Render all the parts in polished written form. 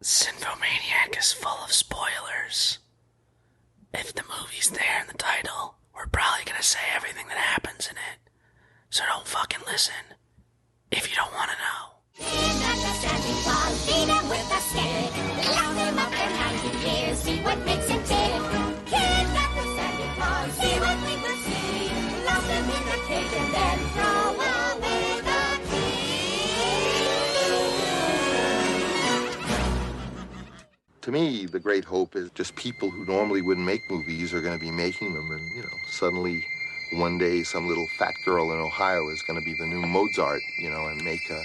Cinphomaniac is full of spoilers. If the movie's there in the title, we're probably gonna say everything that happens in it. So don't fucking listen if you don't wanna know. He's not the Santa Claus, beat him with a stick. Lock him up for 90 years, see what makes him tick. He's not the Santa Claus, see what we will see. Lock him in the cage and then throw away the key. To me, the great hope is just people who normally wouldn't make movies are going to be making them, and suddenly one day some little fat girl in Ohio is going to be the new Mozart, and make a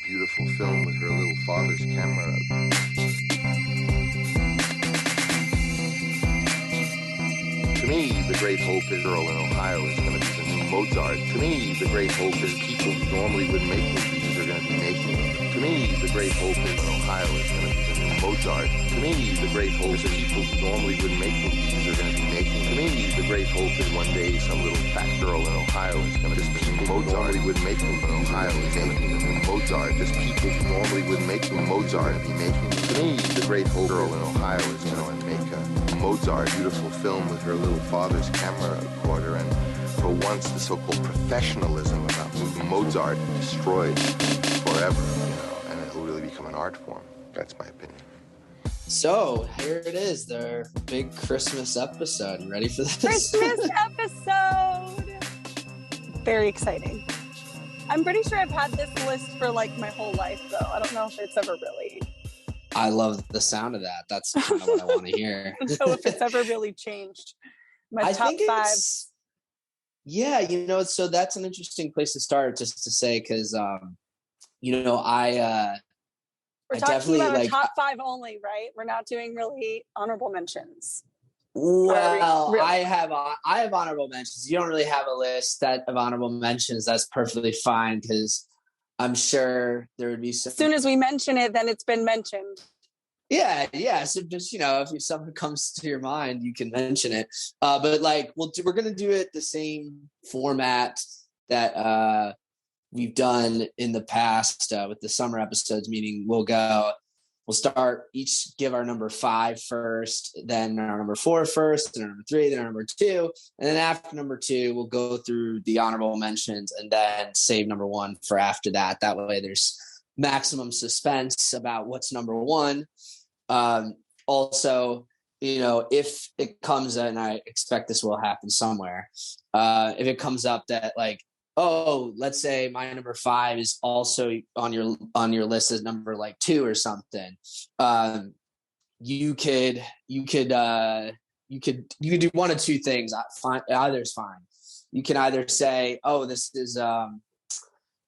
beautiful film with her little father's camera. To me, the great hope is girl in Ohio is going to be the new Mozart. To me, the great hope is people who normally wouldn't make movies are going to be making them. To me, the great hope is Ohio is going to be the new Mozart. To me, the great hope is people who normally wouldn't make movies are going to be making. To me, the great hope is one day some little fat girl in Ohio is going to just be Mozart. Normally wouldn't make movies in Ohio is making the new Mozart. Just people who normally wouldn't make the Mozart be making. To me, the great hope girl in Ohio is going to make a Mozart beautiful film with her little father's camera recorder, and for once the so-called professionalism about Mozart destroyed forever, and it'll really become an art form. That's my opinion. So here it is, their big Christmas episode. You ready for this? Christmas episode! Very exciting. I'm pretty sure I've had this list for like my whole life, though. I don't know if it's ever really... I love the sound of that. That's kind of what I want to hear. I don't know if it's ever really changed. My top five. Yeah, so that's an interesting place to start, just to say, because, We're talking about our top five only, right? We're not doing really honorable mentions. Well, really? I have honorable mentions. You don't really have a list of honorable mentions. That's perfectly fine, because I'm sure there would be some... As soon as we mention it, then it's been mentioned. Yeah. So just, if something comes to your mind, you can mention it. But we're going to do it the same format that we've done in the past with the summer episodes, meaning we'll start each give our number 5 first, then our number 4 first, then our number 3, then our number 2. And then after number 2, we'll go through the honorable mentions and then save number 1 for after that. That way there's maximum suspense about what's number 1. Also, if it comes, and I expect this will happen somewhere, if it comes up that let's say my number 5 is also on your list as number 2 or something. You could do one of two things. Either is fine. You can either say, this is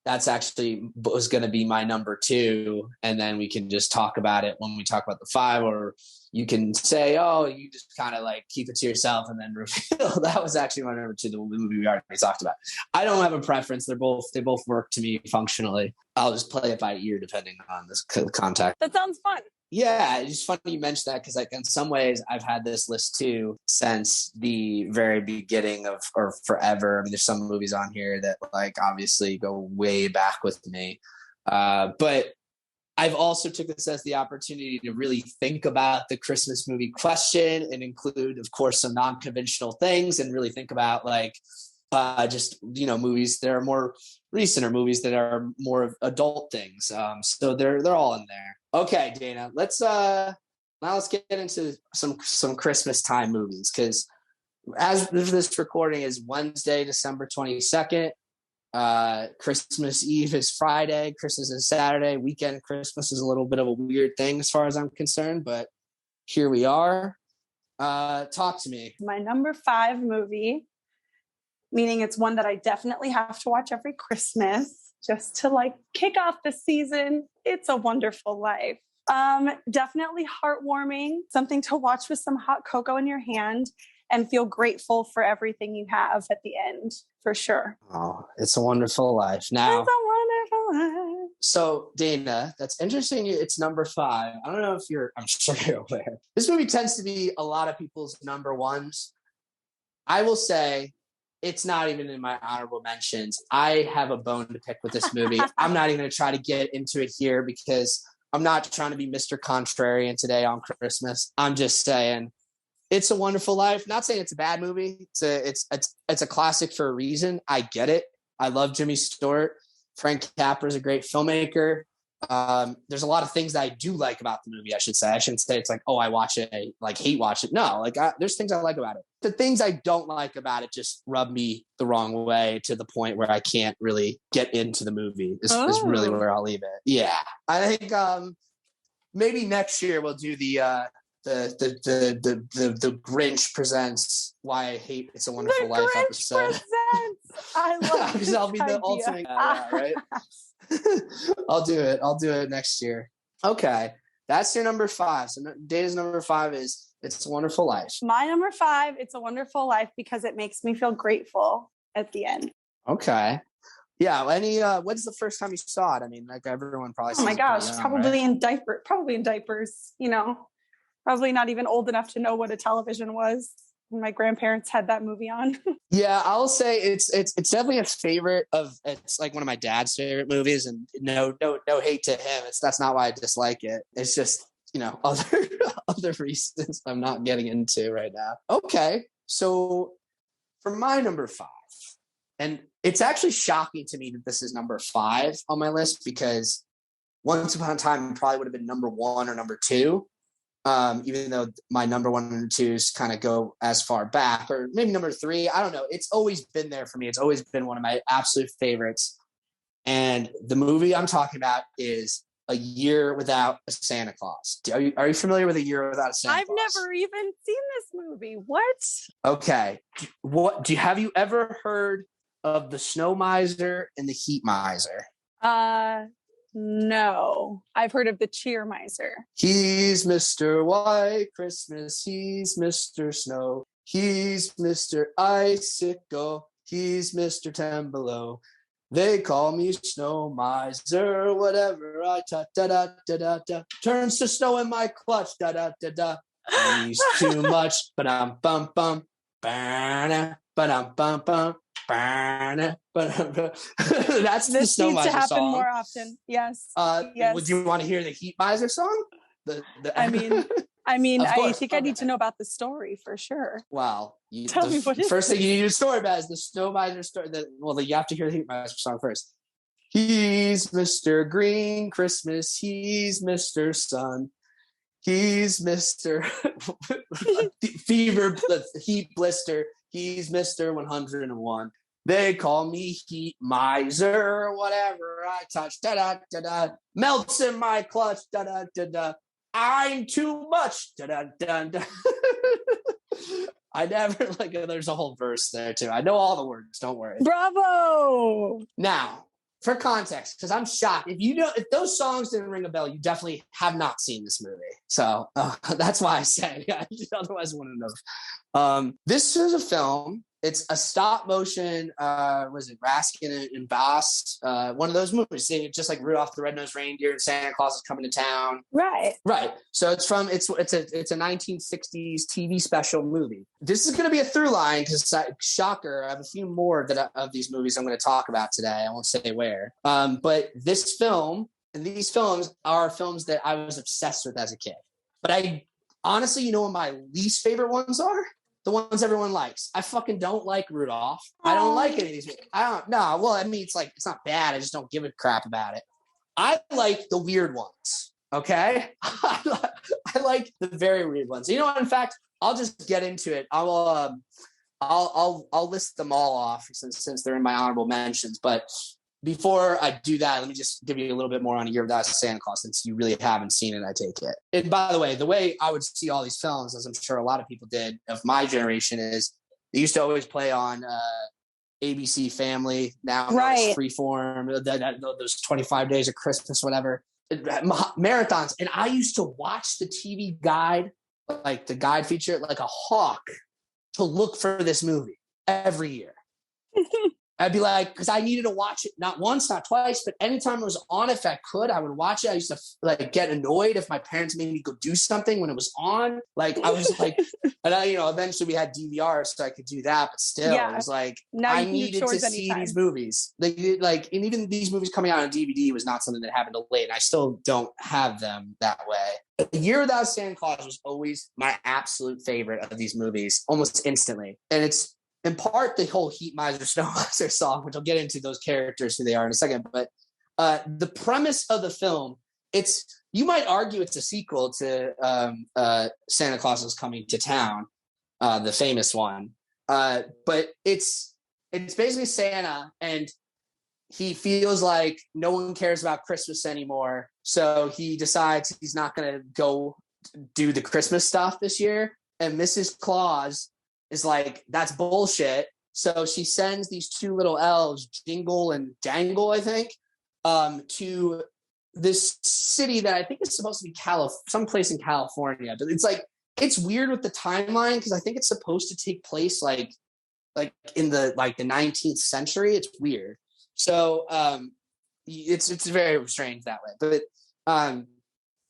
that's actually was going to be my number 2, and then we can just talk about it when we talk about the 5, or you can say, you just kind of keep it to yourself and then reveal that was actually my number 2, the movie we already talked about. I don't have a preference. They both work to me functionally. I'll just play it by ear depending on the contact. That sounds fun. Yeah, it's just funny you mentioned that, because in some ways I've had this list too since the very beginning or forever. I mean, there's some movies on here that obviously go way back with me. But I've also took this as the opportunity to really think about the Christmas movie question and include, of course, some non-conventional things, and really think about movies that are more recent or movies that are more of adult things. So they're all in there. Okay, Dana, let's get into some Christmas time movies, because as this recording is Wednesday, December 22nd. Christmas Eve is Friday, Christmas is Saturday. Weekend Christmas is a little bit of a weird thing as far as I'm concerned, but here we are. Talk to me. My number 5 movie, meaning it's one that I definitely have to watch every Christmas just to kick off the season. It's a Wonderful Life. Definitely heartwarming, something to watch with some hot cocoa in your hand and feel grateful for everything you have at the end, for sure. Oh, It's a Wonderful Life. Now, It's a Wonderful Life. So, Dana, that's interesting. It's number 5. I don't know if I'm sure you're aware. This movie tends to be a lot of people's number 1s. I will say it's not even in my honorable mentions. I have a bone to pick with this movie. I'm not even going to try to get into it here, because I'm not trying to be Mr. Contrarian today on Christmas. I'm just saying It's a Wonderful Life. Not saying it's a bad movie. It's a classic for a reason. I get it. I love Jimmy Stewart. Frank Capra is a great filmmaker. There's a lot of things that I do like about the movie, I should say. I shouldn't say it's like, oh, I watch it, I like hate watch it. No, like there's things I like about it. The things I don't like about it just rub me the wrong way to the point where I can't really get into the movie is really where I'll leave it. Yeah. I think maybe next year we'll do the Grinch presents Why I Hate It's a Wonderful The Life Grinch episode. Presents. I love Because I'll be the ultimate, right? I'll do it next year. Okay, that's your number 5. So Dana's number 5 is It's a Wonderful Life. My number 5, It's a Wonderful Life, because it makes me feel grateful at the end. Okay. Yeah. When's the first time you saw it? I mean, like everyone probably. Oh my gosh, young, probably right? in diapers. Probably not even old enough to know what a television was. My grandparents had that movie on. Yeah, I'll say it's definitely a favorite it's like one of my dad's favorite movies, and no hate to him. That's not why I dislike it. It's just, other reasons I'm not getting into right now. Okay. So for my number 5, and it's actually shocking to me that this is number 5 on my list, because once upon a time it probably would have been number 1 or number 2. Even though my number 1 and number 2s kind of go as far back, or maybe number 3, I don't know. It's always been there for me. It's always been one of my absolute favorites. And the movie I'm talking about is A Year Without a Santa Claus. Are you familiar with A Year Without a Santa Claus? I've never even seen this movie. What? Okay. Have you ever heard of The Snow Miser and the Heat Miser? No. I've heard of the Cheer Miser. He's Mr. White Christmas. He's Mr. Snow. He's Mr. Icicle. He's Mr. Ten Below. They call me Snow Miser. Whatever I touch, da-da-da-da-da. Turns to snow in my clutch, da-da-da-da. He's too much, ba-dum-bum-bum. Ba-da, ba-dum-bum-bum. That's this the Snow needs Miser to happen song. more often. Yes. Yes. Would you want to hear the Heat Miser song? I mean, I think I need Okay. to know about the story for sure. Well, Tell me what is first thing you need to story about is the Snow Miser story. You have to hear the Heat Miser song first. He's Mr. Green Christmas. He's Mr. Sun. He's Mr. Fever, Heat Blister. He's Mr. 101. They call me Heat Miser. Whatever I touch, da-da-da-da. Melts in my clutch, da-da-da-da. I'm too much, da-da-da-da. I never, there's a whole verse there, too. I know all the words, don't worry. Bravo! Now, for context, because I'm shocked. If those songs didn't ring a bell, you definitely have not seen this movie. So that's why I say, otherwise I wouldn't have. This is a film. It's a stop motion, was it Raskin and Bass? One of those movies, just like Rudolph the Red-Nosed Reindeer and Santa Claus is Coming to Town. Right. Right. So it's a 1960s TV special movie. This is going to be a through line because, shocker, I have a few more of these movies I'm going to talk about today. I won't say where. But this film and these films are films that I was obsessed with as a kid. But I honestly, what my least favorite ones are? The ones everyone likes. I fucking don't like Rudolph. I don't like any of these. I don't know. Well, I mean, it's not bad. I just don't give a crap about it. I like the weird ones. Okay. I like the very weird ones. In fact, I'll just get into it. I'll list them all off since they're in my honorable mentions. But before I do that, let me just give you a little bit more on A Year Without Santa Claus, since you really haven't seen it, I take it. And by the way I would see all these films, as I'm sure a lot of people did of my generation, is they used to always play on ABC Family, now Right. Freeform, those 25 Days of Christmas, whatever, marathons. And I used to watch the TV guide, like the guide feature, like a hawk, to look for this movie every year. I'd be like, because I needed to watch it not once, not twice, but anytime it was on, if I could, I would watch it. I used to like get annoyed if my parents made me go do something when it was on. Like I was like, and I, eventually we had DVR, so I could do that. But still, it was like I needed to see these movies. Like, and even these movies coming out on DVD was not something that happened till late. And I still don't have them that way. A Year Without Santa Claus was always my absolute favorite of these movies, almost instantly, and it's in part the whole Heat Miser Snow Miser song, which I'll get into those characters who they are in a second. But the premise of the film, you might argue it's a sequel to Santa Claus is Coming to Town, the famous one. But it's basically Santa, and he feels like no one cares about Christmas anymore. So he decides he's not going to go do the Christmas stuff this year. And Mrs. Claus is like, that's bullshit. So she sends these two little elves, Jingle and Jangle, I think, to this city that I think is supposed to be someplace in California. But it's weird with the timeline because I think it's supposed to take place like in the 19th century. It's weird. So it's very strange that way. But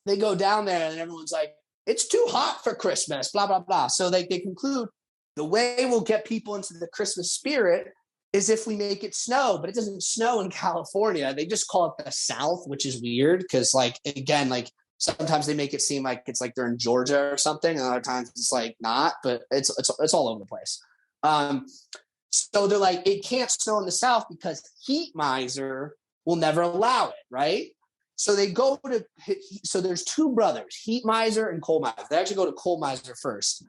they go down there and everyone's like, it's too hot for Christmas, blah, blah, blah. So they conclude, the way we'll get people into the Christmas spirit is if we make it snow, but it doesn't snow in California. They just call it the South, which is weird because, sometimes they make it seem like it's like they're in Georgia or something, and other times it's like not, but it's all over the place. So they're like, it can't snow in the South because Heat Miser will never allow it, right? So they go so there's two brothers, Heat Miser and Cold Miser. They actually go to Cold Miser first,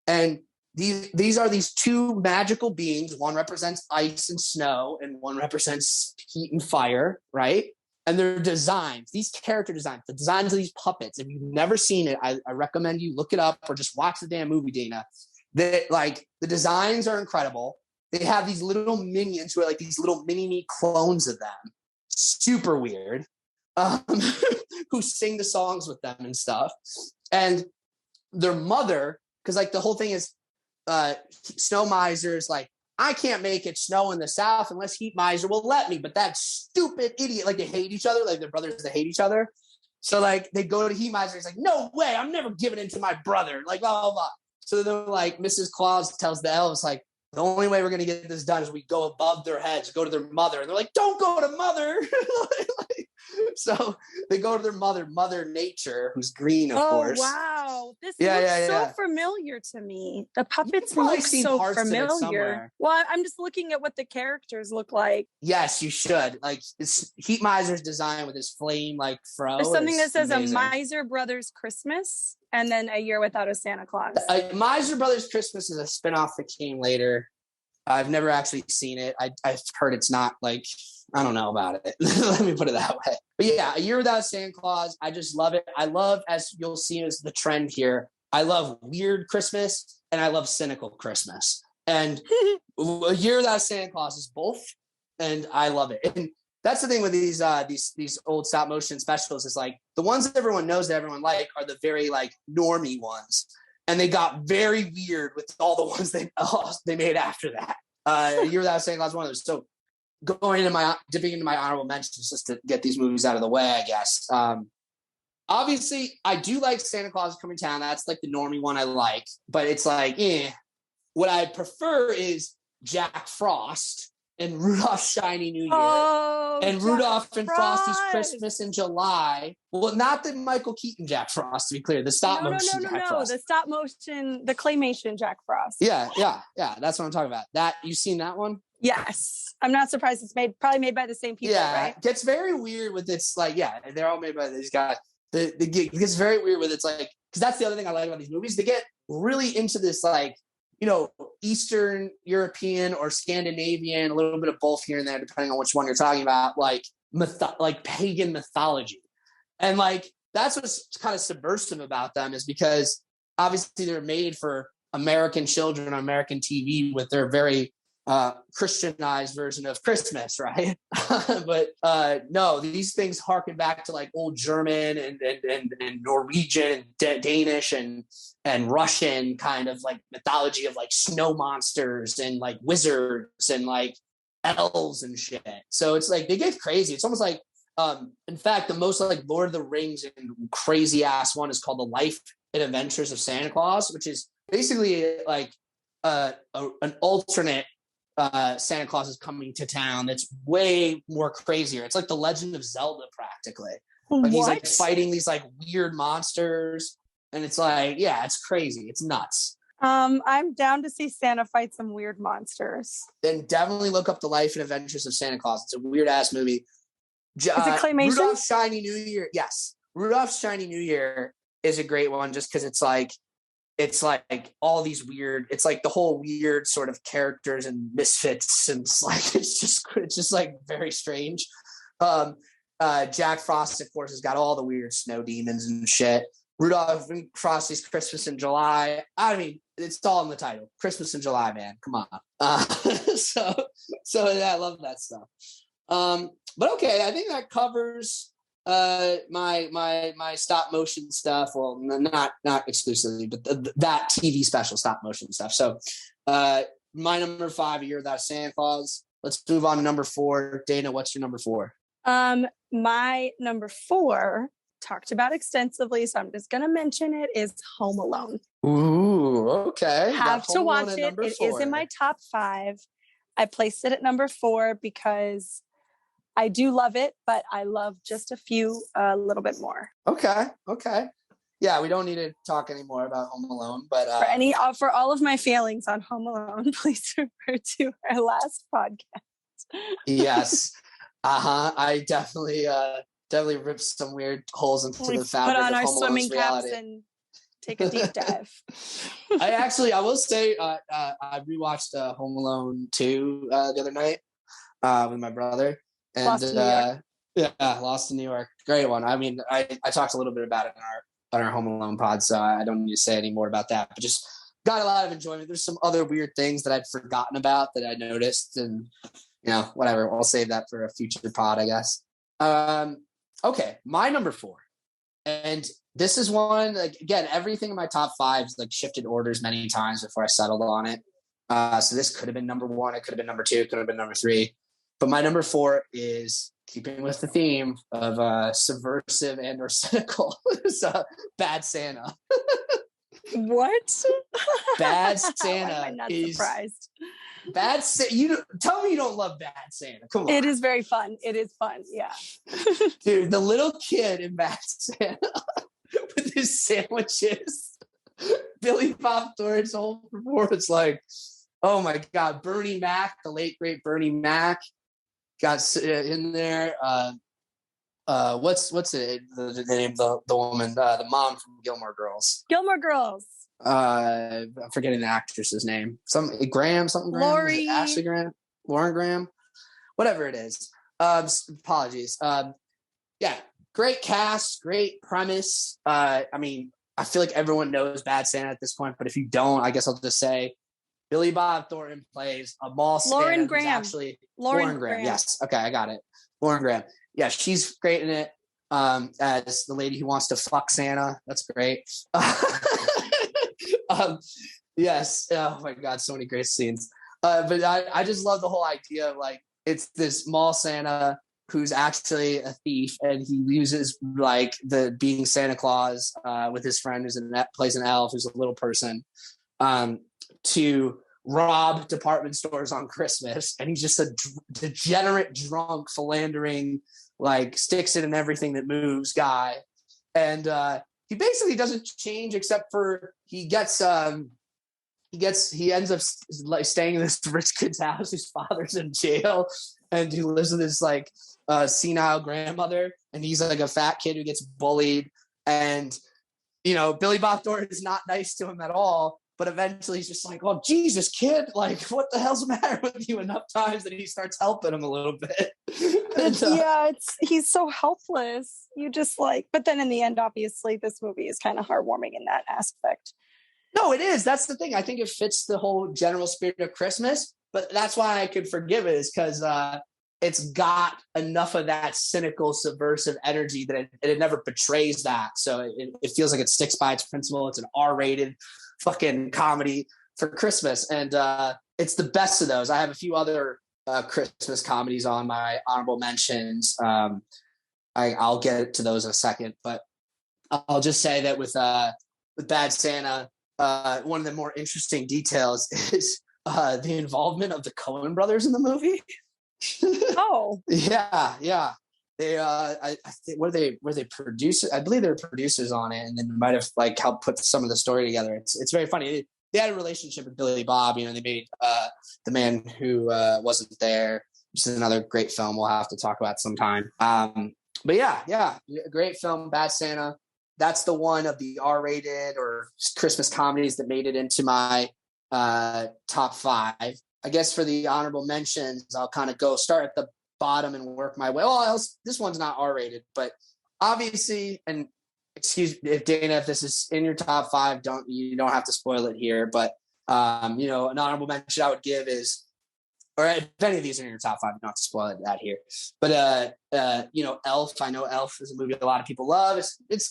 and these are these two magical beings. One represents ice and snow, and one represents heat and fire, right? And their designs, these character designs, the designs of these puppets. If you've never seen it, I recommend you look it up or just watch the damn movie, Dana. The designs are incredible. They have these little minions who are like these little mini-me clones of them. Super weird. Who sing the songs with them and stuff. And their mother, because the whole thing is, Snow Miser is like, I can't make it snow in the South unless Heat Miser will let me. But that stupid idiot, they hate each other, they're brothers that hate each other. So they go to Heat Miser. He's like, no way, I'm never giving in to my brother. Blah, blah, blah. So they're like, Mrs. Claus tells the elves, the only way we're going to get this done is we go above their heads, go to their mother. And they're like, don't go to mother. So they go to their Mother Nature, who's green, of course. Oh, wow. This looks so familiar to me. The puppets look so familiar. Well, I'm just looking at what the characters look like. Yes, you should. It's Heat Miser's design with his flame, fro. There's something that says amazing. A Miser Brothers Christmas, and then A Year Without a Santa Claus. Miser Brothers Christmas is a spinoff that came later. I've never actually seen it. I've heard it's not I don't know about it. Let me put it that way. But yeah, A Year Without Santa Claus, I just love it. I love, as you'll see as the trend here, I love weird Christmas and I love cynical Christmas. And A Year Without Santa Claus is both, and I love it. And that's the thing with these old stop motion specials is the ones that everyone knows that everyone are the very normie ones. And they got very weird with all the ones they made after that. A Year Without Santa Claus is one of those. So dipping into my honorable mentions just to get these movies out of the way, I guess. Obviously, I do like Santa Claus is Coming to Town. That's the normie one I like, but it's What I prefer is Jack Frost and Rudolph's Shiny New Year and Rudolph and Frosty's Christmas in July. Well, not the Michael Keaton Jack Frost, to be clear. The stop motion Jack Frost. The stop motion, the claymation Jack Frost. Yeah. That's what I'm talking about. You seen that one? Yes. I'm not surprised it's probably made by the same people, right? It gets very weird with they're all made by these guys. It gets very weird with because that's the other thing I like about these movies. They get really into this Eastern European or Scandinavian, a little bit of both here and there, depending on which one you're talking about, pagan mythology. And that's what's kind of subversive about them is because obviously they're made for American children on American TV with their very Christianized version of Christmas, right? But no, these things harken back to old German and Norwegian and Danish and Russian kind of mythology of snow monsters and wizards and elves and shit. So it's like they get crazy. It's almost like, in fact, the most like Lord of the Rings and crazy ass one is called The Life and Adventures of Santa Claus, which is basically like an alternate Santa Claus is coming to town that's way more crazier. It's like the Legend of Zelda practically. Like he's like fighting these like weird monsters, and it's like, yeah, it's crazy. It's nuts. I'm down to see Santa fight some weird monsters. Then definitely look up The Life and Adventures of Santa Claus. It's a weird ass movie. Is it claymation? Rudolph's Shiny New Year. Yes. Rudolph's Shiny New Year is a great one just because it's like all these weird, it's like the whole weird sort of characters and misfits, and it's just like very strange. Jack Frost, of course, has got all the weird snow demons and shit. Rudolph and Frosty's Christmas in July. I mean, it's all in the title. Christmas in July, man. Come on. So yeah, I love that stuff. But okay, I think that covers my stop motion stuff. Well, not exclusively, but that TV special stop motion stuff. So my number 5, A Year Without Santa Claus. Let's move on to number 4. Dana, what's your number 4? My number 4, talked about extensively, so I'm just going to mention it, is Home Alone. Ooh, okay. Have to watch it. It is in my top 5. I placed it at number 4 because I do love it, but I love just a little bit more. Okay. Yeah, we don't need to talk anymore about Home Alone, but for all of my failings on Home Alone, please refer to our last podcast. Yes. I definitely ripped some weird holes into the fabric put on of our Home swimming Alone's reality. caps and take a deep dive. I will say, I rewatched Home Alone 2 the other night with my brother, and Lost in New York, great one. I mean, I talked a little bit about it on our Home Alone pod, so I don't need to say any more about that. But just got a lot of enjoyment. There's some other weird things that I'd forgotten about that I noticed, and whatever. I'll save that for a future pod, I guess. Okay, my number 4, and this is one, like, again, everything in my top 5 is like shifted orders many times before I settled on it. So this could have been number 1, it could have been number 2, it could have been number 3. But my number 4 is, keeping with the theme of subversive and or cynical, is Bad Santa. What? Bad Why Santa am I not is surprised? Bad Santa. Tell me you don't love Bad Santa. Come on. It is very fun. It is fun. Yeah. Dude, the little kid in Bad Santa with his sandwiches. Billy Bob Thornton's whole performance, like, oh my God, Bernie Mac, the late great Bernie Mac, got in there. What's it? The name of the woman, the mom from Gilmore Girls. Gilmore Girls. I'm forgetting the actress's name. Something Graham. Lori. Ashley Graham. Lauren Graham. Whatever it is. Apologies. Yeah, great cast, great premise. I mean, I feel like everyone knows Bad Santa at this point, but if you don't, I guess I'll just say Billy Bob Thornton plays a mall Santa. Lauren Graham. Yes. Okay, I got it. Lauren Graham. Yeah, she's great in it. As the lady who wants to fuck Santa. That's great. Yes. Oh my God, so many great scenes. But I just love the whole idea of, like, it's this mall Santa who's actually a thief, and he uses like the being Santa Claus with his friend who's plays an elf who's a little person to rob department stores on Christmas. And he's just a degenerate, drunk, philandering, like sticks it in everything that moves guy. And he basically doesn't change except for he ends up like staying in this rich kid's house whose father's in jail and who lives with his like senile grandmother, and he's like a fat kid who gets bullied, and Billy Bob Thornton is not nice to him at all, but eventually he's just like, oh Jesus, kid, like what the hell's the matter with you, enough times that he starts helping him a little bit. And, he's so helpless. You just like, but then in the end, obviously this movie is kind of heartwarming in that aspect. No, it is. That's the thing. I think it fits the whole general spirit of Christmas, but that's why I could forgive it, is because it's got enough of that cynical, subversive energy that it never betrays that. So it feels like it sticks by its principle. It's an R-rated fucking comedy for Christmas. And it's the best of those. I have a few other Christmas comedies on my honorable mentions. I'll get to those in a second, but I'll just say that with Bad Santa, one of the more interesting details is the involvement of the Coen brothers in the movie. Oh, yeah. They I think were they producers? I believe they were producers on it, and then might have like helped put some of the story together. It's very funny. They had a relationship with Billy Bob. You know, they made The Man Who Wasn't There, which is another great film we'll have to talk about sometime. But yeah, great film, Bad Santa. That's the one of the R-rated or Christmas comedies that made it into my top 5. I guess for the honorable mentions, I'll kind of start at the bottom and work my way. Well, this one's not R-rated, but obviously, and excuse me if Dana, if this is in your top 5, you don't have to spoil it here. But an honorable mention I would give is, or if any of these are in your top 5, not to spoil that here. But Elf. I know Elf is a movie a lot of people love.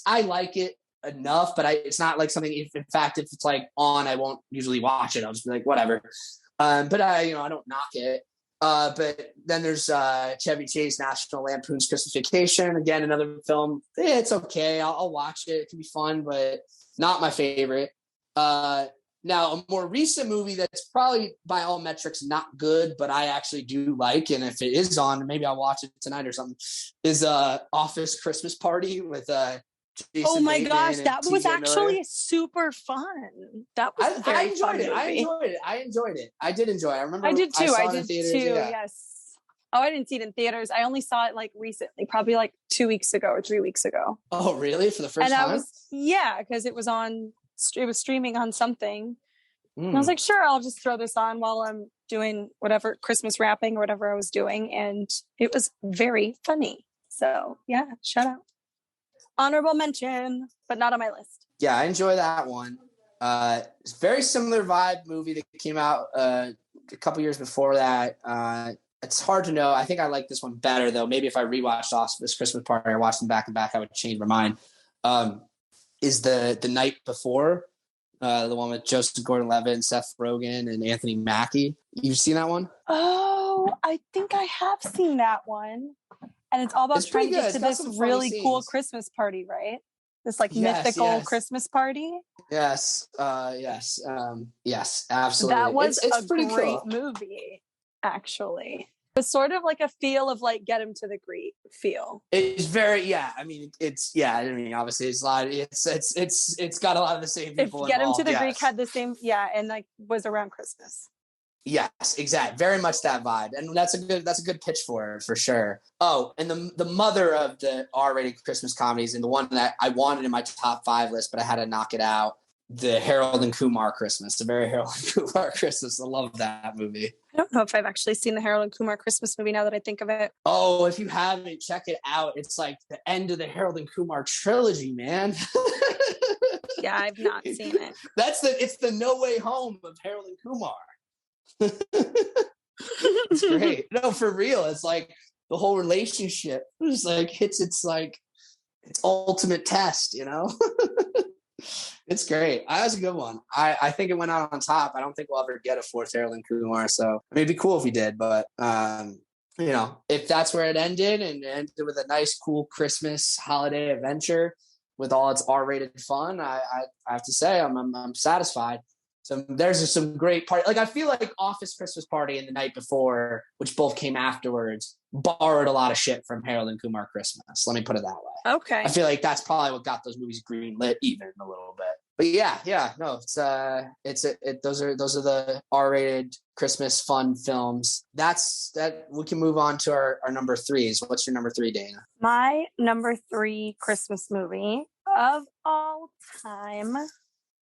I like it enough, but it's not like something. If it's like on, I won't usually watch it. I'll just be like whatever. But I don't knock it. But then there's Chevy Chase, National Lampoon's Christmas Vacation. Again, another film. It's okay. I'll watch it. It can be fun, but not my favorite. Now, a more recent movie that's probably by all metrics not good, but I actually do like, and if it is on, maybe I'll watch it tonight or something, is Office Christmas Party with Jason oh my Bateman gosh, and that was TJ actually Miller. super fun. That was a I very enjoyed fun it. movie. I enjoyed it. I did enjoy it. I remember I did too. saw I it in did theaters, too. yeah. Yes. Oh, I didn't see it in theaters. I only saw it like recently, probably like 2 weeks ago or 3 weeks ago. Oh, really? For the first time? Because it was streaming on something. And I was like, sure, I'll just throw this on while I'm doing whatever Christmas wrapping or whatever I was doing. And it was very funny. So yeah, shout out. Honorable mention, but not on my list. Yeah, I enjoy that one. It's a very similar vibe movie that came out a couple years before that. It's hard to know. I think I like this one better, though. Maybe if I rewatched This Christmas Party, I watched them back and back, I would change my mind. Is the Night Before, the one with Joseph Gordon-Levitt, Seth Rogen, and Anthony Mackie. You've seen that one? Oh, I think I have seen that one. And it's all about trying to get to this really cool Christmas party, right? This like mythical Christmas party. Yes, absolutely. That was it's a pretty great cool movie, actually. It's sort of like a feel of like Get Him to the Greek feel. It's very, I mean, obviously it's a lot. It's got a lot of the same people. If Get Him to the Greek had the same, and like was around Christmas. Yes, exactly. Very much that vibe, and that's a good pitch for sure. Oh, and the mother of the R-rated Christmas comedies, and the one that I wanted in my top 5 list, but I had to knock it out. The Harold and Kumar Christmas, the very Harold and Kumar Christmas. I love that movie. I don't know if I've actually seen the Harold and Kumar Christmas movie now that I think of it. Oh, if you haven't, check it out. It's like the end of the Harold and Kumar trilogy, man. Yeah, I've not seen it. It's the No Way Home of Harold and Kumar. It's great. No, for real. It's like the whole relationship just like hits its ultimate test, It's great. That was a good one. I think it went out on top. I don't think we'll ever get a 4th Harold and Kumar, so it'd be cool if we did, but if that's where it ended and ended with a nice, cool Christmas holiday adventure with all its R-rated fun, I have to say I'm satisfied. So there's some great part. Like I feel like Office Christmas Party and The Night Before, which both came afterwards, borrowed a lot of shit from Harold and Kumar Christmas. Let me put it that way. Okay. I feel like that's probably what got those movies greenlit even a little bit. But no, those are the R-rated Christmas fun films. That's that. We can move on to our number 3s. What's your number 3, Dana? My number 3 Christmas movie of all time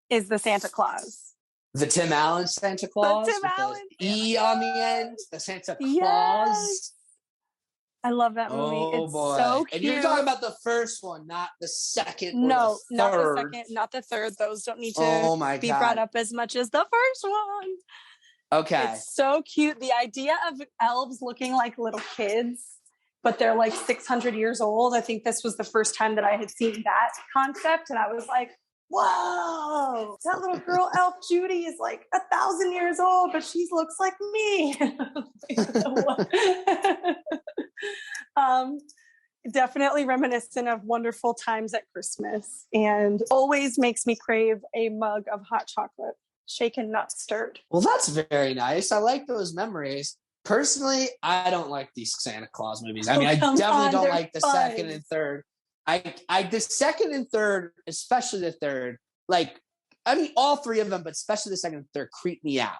is The Santa Claus. The Tim Allen Santa Claus? The Tim Allen E on the end? The Santa Claus? Yes. I love that movie. It's so cute. And you're talking about the first one, not the second or no, the not third. the second, not the third. Those don't need to be brought up as much as the first one. Okay. It's so cute. The idea of elves looking like little kids, but they're like 600 years old. I think this was the first time that I had seen that concept. And I was like, whoa, that little girl elf Judy is like 1,000 years old, but she looks like me. Definitely reminiscent of wonderful times at Christmas, and always makes me crave a mug of hot chocolate, shaken not stirred. Well, that's very nice. I like those memories. Personally, I don't like these Santa Claus movies. I mean, I definitely don't like the second and third. The second and third, especially the third, like, I mean, all three of them, but especially the second and third creep me out.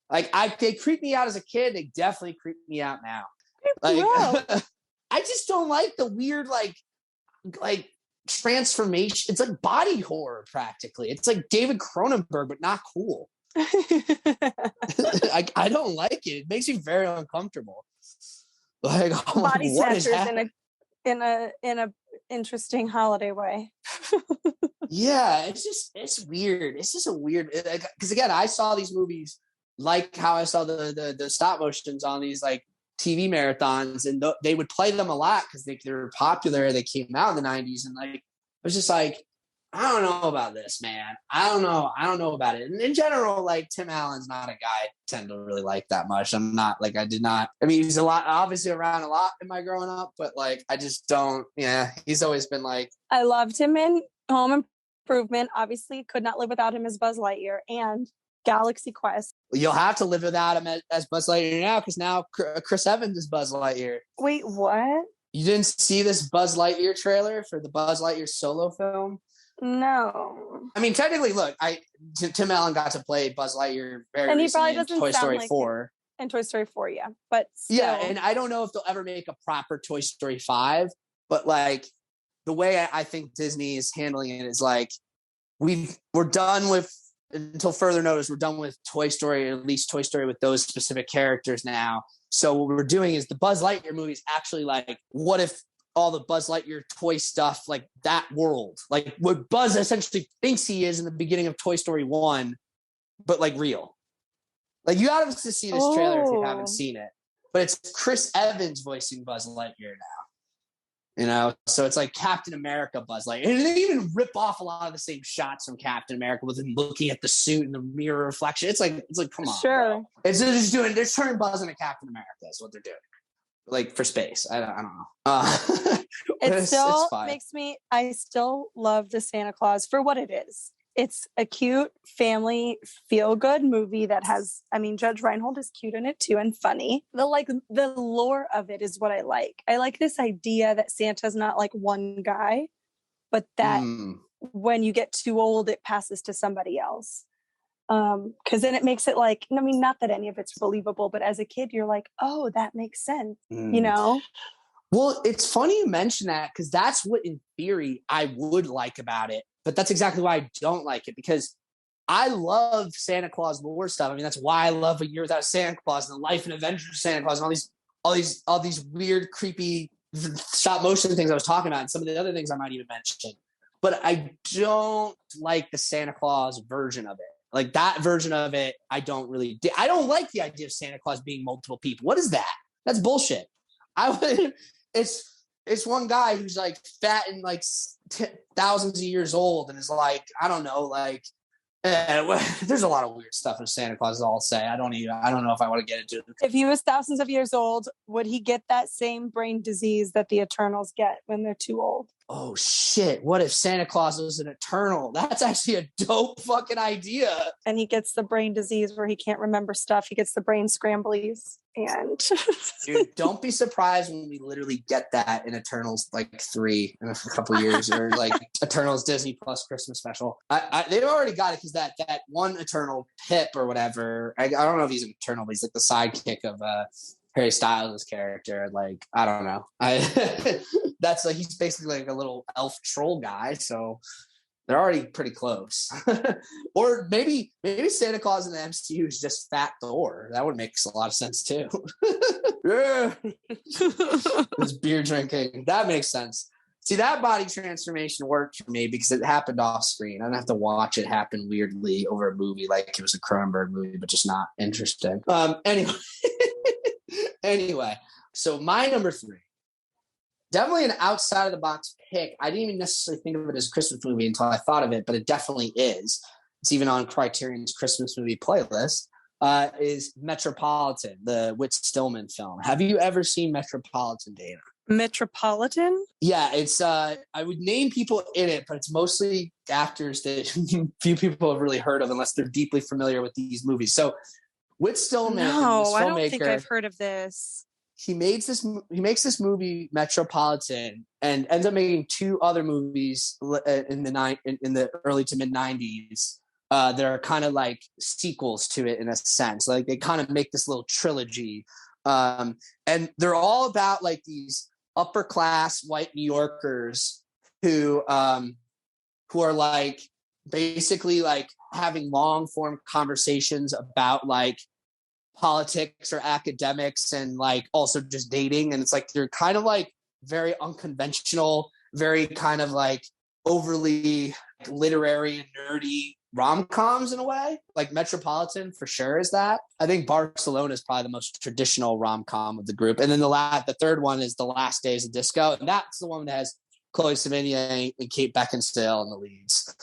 Like, they creeped me out as a kid. They definitely creep me out now. Like, I just don't like the weird, like transformation. It's like body horror practically. It's like David Cronenberg, but not cool. I don't like it. It makes me very uncomfortable. Like, body snatchers in a interesting holiday way. Yeah, it's weird. It's just a weird, because again, I saw these movies like how I saw the stop motions on these like TV marathons, and they would play them a lot because they were popular. They came out in the 90s, and like, I was just like, I don't know about this, man. I don't know about it. And in general, like, Tim Allen's not a guy I tend to really like that much. I'm not like, I mean, he's obviously around a lot in my growing up, but like, I just don't, he's always been like. I loved him in Home Improvement. Obviously could not live without him as Buzz Lightyear, and Galaxy Quest. You'll have to live without him as Buzz Lightyear now, because now Chris Evans is Buzz Lightyear. Wait, what? You didn't see this Buzz Lightyear trailer for the Buzz Lightyear solo film? No. I mean, technically, look, Tim Allen got to play Buzz Lightyear very and he recently probably doesn't in Toy Story like 4. And Toy Story 4, yeah. But still. Yeah, and I don't know if they'll ever make a proper Toy Story 5, but like, the way I think Disney is handling it is like, we're done with, until further notice, we're done with Toy Story, or at least Toy Story with those specific characters now. So what we're doing is the Buzz Lightyear movie is actually like, what if all the Buzz Lightyear toy stuff, like that world, like what Buzz essentially thinks he is in the beginning of Toy Story 1, but like real. Like, you got to see this trailer if you haven't seen it. But it's Chris Evans voicing Buzz Lightyear now. So it's like Captain America Buzz Lightyear. And they even rip off a lot of the same shots from Captain America with him looking at the suit and the mirror reflection. It's like come on. Sure. Bro. They're turning Buzz into Captain America. That's what they're doing. Like, for space. I don't know. It still makes me, I still love the Santa Claus for what it is. It's a cute family feel-good movie that has, I mean, Judge Reinhold is cute in it too and funny. The lore of it is what I like. I like this idea that Santa's not like one guy, but that when you get too old, it passes to somebody else. Because then it makes it like, I mean, not that any of it's believable, but as a kid, you're like, oh, that makes sense, Well, it's funny you mention that, because that's what, in theory, I would like about it. But that's exactly why I don't like it, because I love Santa Claus lore stuff. I mean, that's why I love A Year Without Santa Claus and the Life and Adventures of Santa Claus and all these weird, creepy stop motion things I was talking about, and some of the other things I might even mention. But I don't like the Santa Claus version of it. Like, that version of it, I don't like the idea of Santa Claus being multiple people. What is that? That's bullshit. It's one guy who's like fat and like thousands of years old and is like, I don't know, like, there's a lot of weird stuff in Santa Claus, I'll say. I don't know if I want to get into it. If he was thousands of years old, would he get that same brain disease that the Eternals get when they're too old? Oh shit, what if Santa Claus was an Eternal? That's actually a dope fucking idea. And he gets the brain disease where he can't remember stuff. He gets the brain scramblies. And dude, don't be surprised when we literally get that in Eternals like 3 in a couple years, or like Eternals Disney Plus Christmas special. They've already got it, because that one Eternal, Pip or whatever, I don't know if he's an Eternal, but he's like the sidekick of Harry Styles' character. Like, I don't know. That's like, he's basically like a little elf troll guy, so they're already pretty close. Or maybe Santa Claus in the MCU is just Fat Thor. That would make a lot of sense too. Yeah. This beer drinking. That makes sense. See, that body transformation worked for me because it happened off screen. I didn't have to watch it happen weirdly over a movie like it was a Cronenberg movie, but just not interesting. Anyway. So my number 3 Definitely an outside of the box pick. I didn't even necessarily think of it as a Christmas movie until I thought of it, but it definitely is. It's even on Criterion's Christmas movie playlist. Is Metropolitan, the Whit Stillman film. Have you ever seen Metropolitan, Dana? Metropolitan? Yeah, it's I would name people in it, but it's mostly actors that few people have really heard of unless they're deeply familiar with these movies. So Whit Stillman, this filmmaker, I don't think I've heard of this. He makes this movie Metropolitan and ends up making two other movies in the early to mid 90s that are kind of like sequels to it in a sense. Like they kind of make this little trilogy, and they're all about like these upper class white New Yorkers who are like basically like having long form conversations about like politics or academics and like also just dating. And it's like they're kind of like very unconventional, very kind of like overly literary and nerdy rom-coms in a way. Like Metropolitan for sure is that. I think Barcelona is probably the most traditional rom-com of the group. And then the third one is The Last Days of Disco. And that's the one that has Chloe Sevigny and Kate Beckinsale in the leads,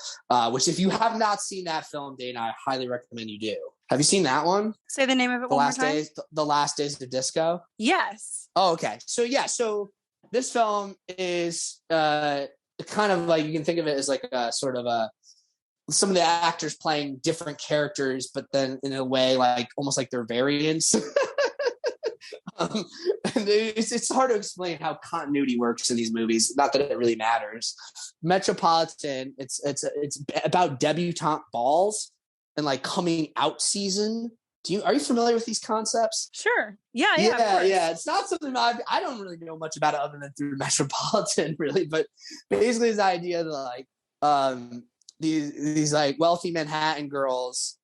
which if you have not seen that film, Dana, I highly recommend you do. Have you seen that one? Say the name of it one more time. The Last Days of Disco? Yes. Oh, okay. So this film is kind of like, you can think of it as like a sort of some of the actors playing different characters, but then in a way like almost like they're variants. And it's hard to explain how continuity works in these movies. Not that it really matters. Metropolitan, it's about debutante balls and like coming out season. Are you familiar with these concepts? Sure. Yeah. It's not something I don't really know much about it other than through Metropolitan, really. But basically, the idea that like these like wealthy Manhattan girls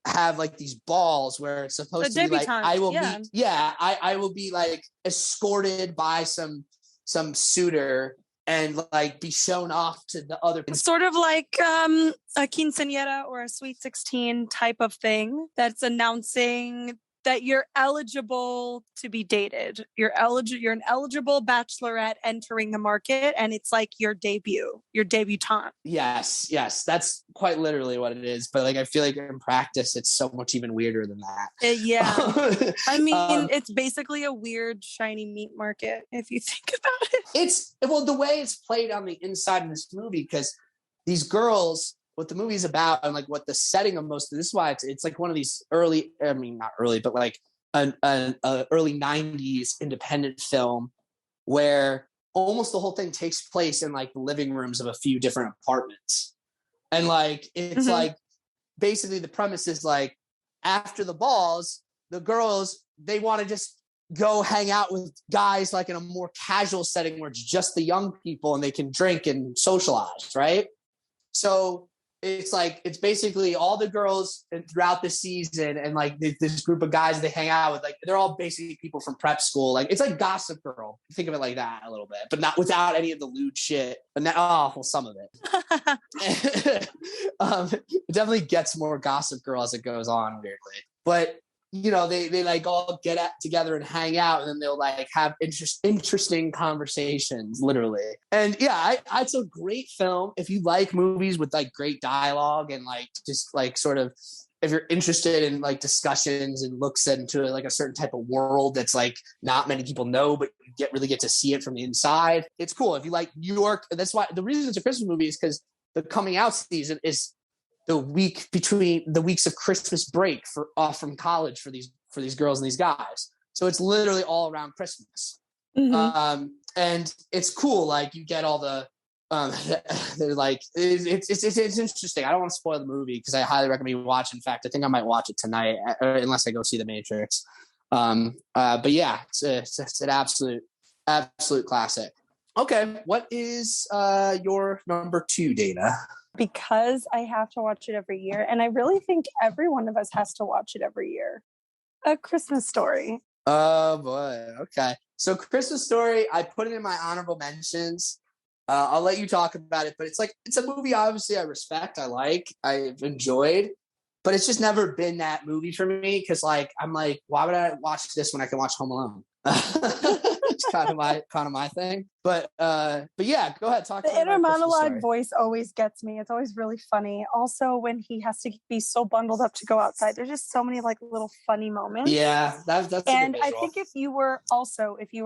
have like these balls where it's supposed to be like I will be like escorted by some suitor and like be shown off to the other. It's sort of like a quinceañera or a sweet 16 type of thing that's announcing that you're eligible to be dated. You're an eligible bachelorette entering the market, and it's like your debutante. Yes, that's quite literally what it is. But like, I feel like in practice, it's so much even weirder than that. Yeah, I mean, it's basically a weird shiny meat market if you think about it. It's the way it's played on the inside of this movie, because these girls, what the movie's about and like what the setting of most of this is why it's like one of these early, I mean not early, but like an early 90s independent film where almost the whole thing takes place in like the living rooms of a few different apartments. And like it's like basically the premise is like after the balls, the girls, they want to just go hang out with guys like in a more casual setting where it's just the young people and they can drink and socialize, right? So it's like, it's basically all the girls throughout the season and like this group of guys they hang out with, like they're all basically people from prep school. Like it's like Gossip Girl. Think of it like that a little bit, but not without any of the lewd shit. But now, some of it. It definitely gets more Gossip Girl as it goes on, weirdly. But you know, they like all get together and hang out, and then they'll like have interesting conversations, literally. And yeah, it's a great film. If you like movies with like great dialogue and like just like sort of, if you're interested in like discussions and looks into like a certain type of world that's like not many people know, but you really get to see it from the inside. It's cool. If you like New York, that's why the reason it's a Christmas movie is because the coming out season is the week between the weeks of Christmas break off from college for these girls and these guys. So it's literally all around Christmas. And it's cool. Like you get all the, they're like, it's interesting. I don't want to spoil the movie because I highly recommend you watch. In fact, I think I might watch it tonight unless I go see The Matrix. But yeah, it's an absolute classic. Okay. What is your number 2, Dana? Because I have to watch it every year, and I really think every one of us has to watch it every year. A Christmas Story. Oh boy. Okay. So Christmas Story, I put it in my honorable mentions. I'll let you talk about it, but it's a movie obviously I respect, I like, I've enjoyed, but it's just never been that movie for me because like I'm like, why would I watch this when I can watch Home Alone? It's kind of my thing. But yeah, go ahead. Talk to The me inner about Christmas monologue Story. voice always gets me. It's always really funny. Also, when he has to be so bundled up to go outside, there's just so many like little funny moments. Yeah, that's a And good I visual. think if you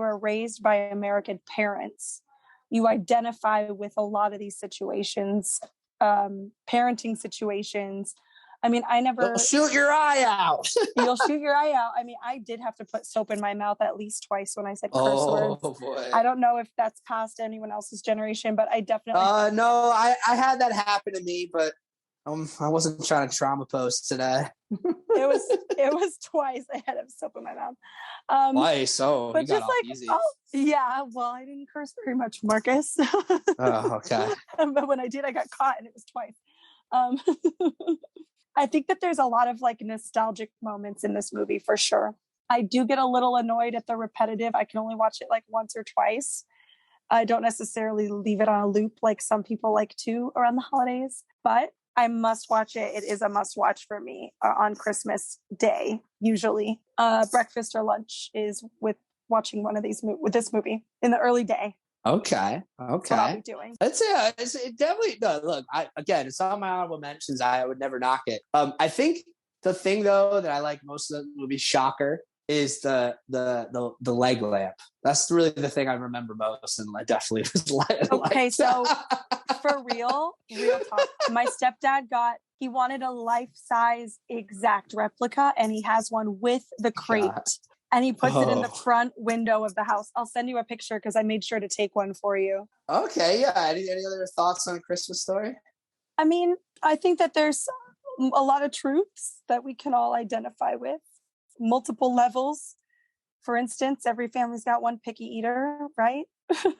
were raised by American parents, you identify with a lot of these situations, parenting situations. I mean, You'll shoot your eye out. you'll shoot your eye out. I mean, I did have to put soap in my mouth at least twice when I said curse words. Oh boy. I don't know if that's past anyone else's generation, but I definitely. No, I had that happen to me, but I wasn't trying to trauma post today. it was twice I had soap in my mouth. Twice, but you got just off like, easy. oh yeah, well, I didn't curse very much, Marcus. Oh, okay. But when I did, I got caught, and it was twice. I think that there's a lot of like nostalgic moments in this movie for sure. I do get a little annoyed at the repetitive. I can only watch it like once or twice. I don't necessarily leave it on a loop like some people like to around the holidays, but I must watch it. It is a must watch for me on Christmas Day. Usually, breakfast or lunch is with watching one of these with this movie in the early day. Okay. That's what I'll be doing. It definitely does. Look, again, it's on my honorable mentions. I would never knock it. I think the thing though that I like most of the movie, shocker, is the leg lamp. That's really the thing I remember most, and I definitely was like. Okay, so for real talk, my stepdad he wanted a life-size exact replica, and he has one with the crate. God. And he puts it in the front window of the house. I'll send you a picture because I made sure to take one for you. Okay, yeah. Any other thoughts on A Christmas Story? I mean, I think that there's a lot of truths that we can all identify with. Multiple levels. For instance, every family's got one picky eater, right?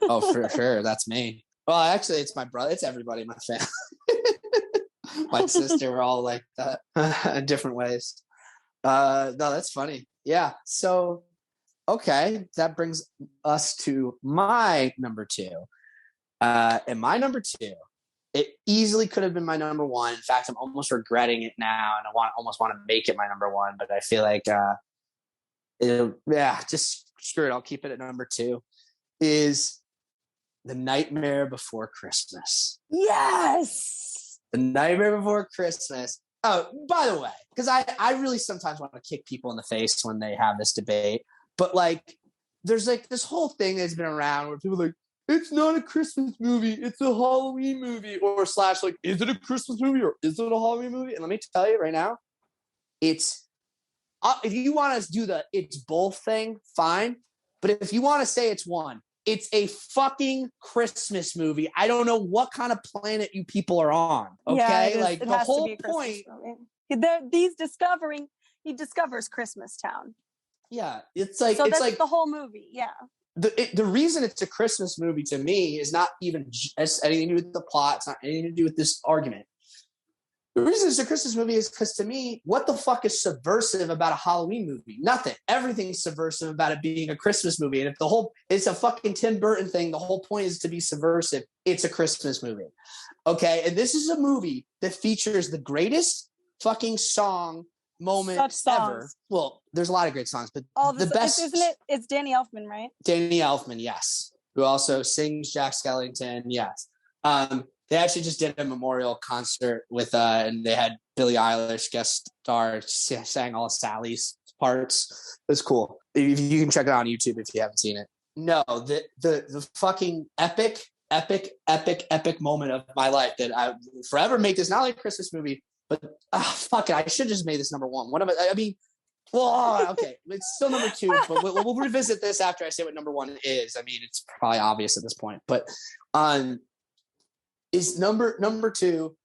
Oh, for sure. That's me. Well, actually, it's my brother. It's everybody in my family. My sister, we're all like that in different ways. No, that's funny. Yeah. So, okay. That brings us to my number two. And my number two, it easily could have been my number one. In fact, I'm almost regretting it now, and I almost want to make it my number one. But I feel like, just screw it. I'll keep it at number two. Is The Nightmare Before Christmas. Yes. The Nightmare Before Christmas. Oh, by the way, because I really sometimes want to kick people in the face when they have this debate. But like, there's like this whole thing that's been around where people are like, it's not a Christmas movie, it's a Halloween movie, or slash like, is it a Christmas movie or is it a Halloween movie? And let me tell you right now, it's if you want to do the it's both thing, fine. But if you want to say it's one, it's a fucking Christmas movie. I don't know what kind of planet you people are on. Okay, yeah, like the whole point. He discovers Christmas Town. Yeah, it's like so it's that's like the whole movie. Yeah. The reason it's a Christmas movie to me is not even just anything to do with the plot. It's not anything to do with this argument. The reason it's a Christmas movie is because to me, what the fuck is subversive about a Halloween movie? Nothing. Everything's subversive about it being a Christmas movie. And if it's a fucking Tim Burton thing, the whole point is to be subversive. It's a Christmas movie. Okay. And this is a movie that features the greatest fucking song moment ever. Well, there's a lot of great songs, but the best. Isn't it? It's Danny Elfman, right? Danny Elfman, yes. Who also sings Jack Skellington, yes. They actually just did a memorial concert with, and they had Billie Eilish guest star, sang all of Sally's parts. It was cool. You can check it out on YouTube if you haven't seen it. No, the fucking epic moment of my life that I will forever make this not like a Christmas movie, but fuck it, I should have just made this number one. Well, okay, it's still number two, but we'll revisit this after I say what number one is. I mean, it's probably obvious at this point, but is number two,